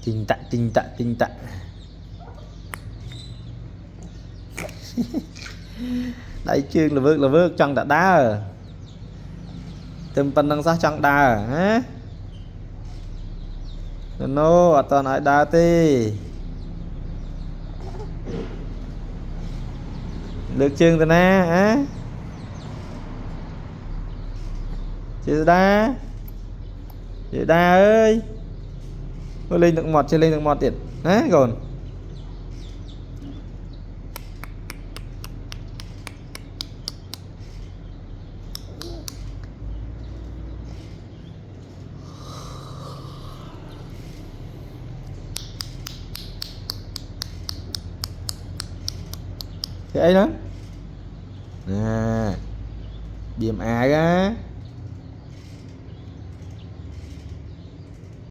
tinh tạ đại chương là vước trong đã đá thêm phần năng sát trong đá hả nó ở toàn ai đá tê được chương từ na hả chị đa ơi tôi lên được một chơi lên được một tiền hả còn thế ấy đó nè điểm ai á